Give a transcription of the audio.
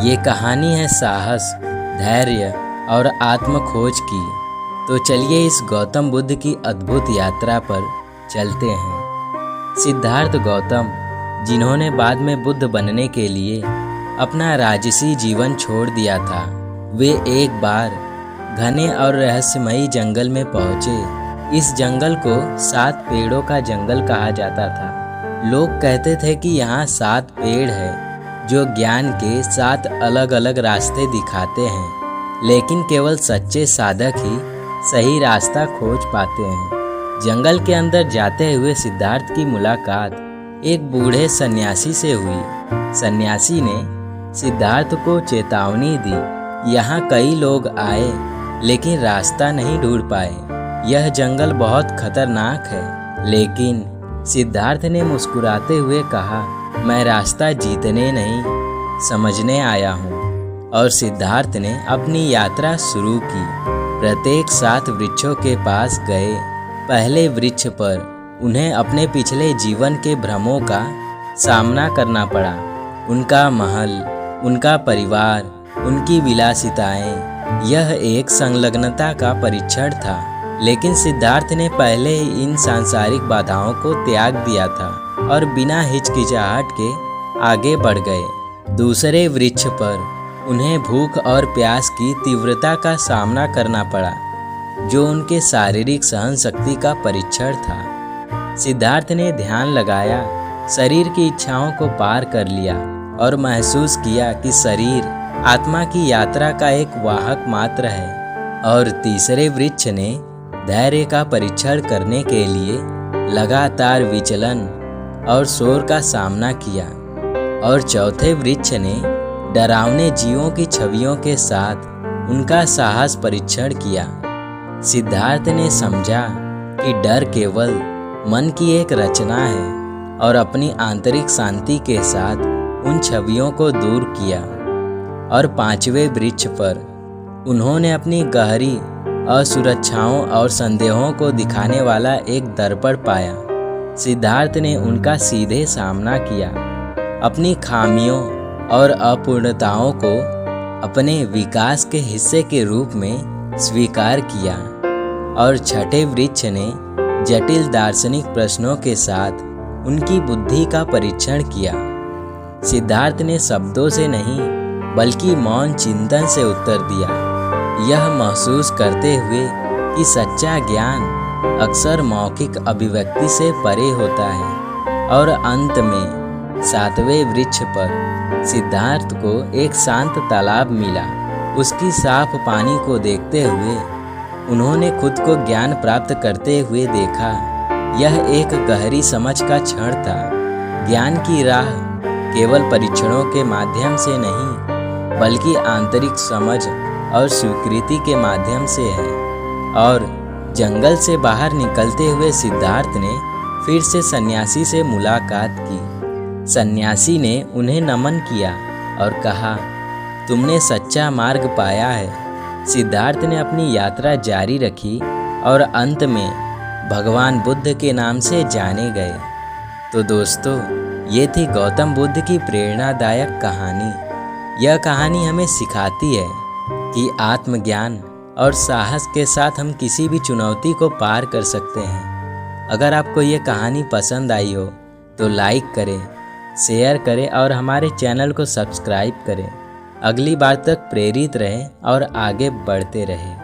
ये कहानी है साहस, धैर्य और आत्म खोज की। तो चलिए इस गौतम बुद्ध की अद्भुत यात्रा पर चलते हैं। सिद्धार्थ गौतम, जिन्होंने बाद में बुद्ध बनने के लिए अपना राजसी जीवन छोड़ दिया था, वे एक बार घने और रहस्यमयी जंगल में पहुँचे। इस जंगल को 7 पेड़ों का जंगल कहा जाता था। लोग कहते थे कि यहाँ 7 पेड़ हैं जो ज्ञान के 7 अलग अलग रास्ते दिखाते हैं, लेकिन केवल सच्चे साधक ही सही रास्ता खोज पाते हैं। जंगल के अंदर जाते हुए सिद्धार्थ की मुलाकात एक बूढ़े सन्यासी से हुई। सन्यासी ने सिद्धार्थ को चेतावनी दी, यहाँ कई लोग आए लेकिन रास्ता नहीं ढूंढ पाए। यह जंगल बहुत खतरनाक है। लेकिन सिद्धार्थ ने मुस्कुराते हुए कहा, मैं रास्ता जीतने नहीं, समझने आया हूँ। और सिद्धार्थ ने अपनी यात्रा शुरू की। प्रत्येक 7 वृक्षों के पास गए। पहले वृक्ष पर उन्हें अपने पिछले जीवन के भ्रमों का सामना करना पड़ा। उनका महल, उनका परिवार, उनकी विलासिताएं, यह एक संलग्नता का परीक्षण था। लेकिन सिद्धार्थ ने पहले ही इन सांसारिक बाधाओं को त्याग दिया था और बिना हिचकिचाहट के आगे बढ़ गए। दूसरे वृक्ष पर उन्हें भूख और प्यास की तीव्रता का सामना करना पड़ा, जो उनके शारीरिक सहन शक्ति का परीक्षण था। सिद्धार्थ ने ध्यान लगाया, शरीर की इच्छाओं को पार कर लिया और महसूस किया कि शरीर आत्मा की यात्रा का एक वाहक मात्र है। और तीसरे वृक्ष ने धैर्य का परीक्षण करने के लिए लगातार विचलन और शोर का सामना किया। और चौथे वृक्ष ने डरावने जीवों की छवियों के साथ उनका साहस परीक्षण किया। सिद्धार्थ ने समझा कि डर केवल मन की एक रचना है और अपनी आंतरिक शांति के साथ उन छवियों को दूर किया। और 5वें वृक्ष पर उन्होंने अपनी गहरी असुरक्षाओं और संदेहों को दिखाने वाला एक दर्पण पाया। सिद्धार्थ ने उनका सीधे सामना किया, अपनी खामियों और अपूर्णताओं को अपने विकास के हिस्से के रूप में स्वीकार किया। और 6ठे वृक्ष ने जटिल दार्शनिक प्रश्नों के साथ उनकी बुद्धि का परीक्षण किया। सिद्धार्थ ने शब्दों से नहीं बल्कि मौन चिंतन से उत्तर दिया, यह महसूस करते हुए कि सच्चा ज्ञान अक्सर मौखिक अभिव्यक्ति से परे होता है। और अंत में 7वें वृक्ष पर सिद्धार्थ को एक शांत तालाब मिला। उसकी साफ पानी को देखते हुए उन्होंने खुद को ज्ञान प्राप्त करते हुए देखा। यह एक गहरी समझ का क्षण था। ज्ञान की राह केवल परीक्षणों के माध्यम से नहीं बल्कि आंतरिक समझ और स्वीकृति के माध्यम से है। और जंगल से बाहर निकलते हुए सिद्धार्थ ने फिर से सन्यासी से मुलाकात की। सन्यासी ने उन्हें नमन किया और कहा, तुमने सच्चा मार्ग पाया है। सिद्धार्थ ने अपनी यात्रा जारी रखी और अंत में भगवान बुद्ध के नाम से जाने गए। तो दोस्तों, ये थी गौतम बुद्ध की प्रेरणादायक कहानी। यह कहानी हमें सिखाती है कि आत्मज्ञान और साहस के साथ हम किसी भी चुनौती को पार कर सकते हैं। अगर आपको ये कहानी पसंद आई हो तो लाइक करें, शेयर करें और हमारे चैनल को सब्सक्राइब करें। अगली बार तक प्रेरित रहें और आगे बढ़ते रहें।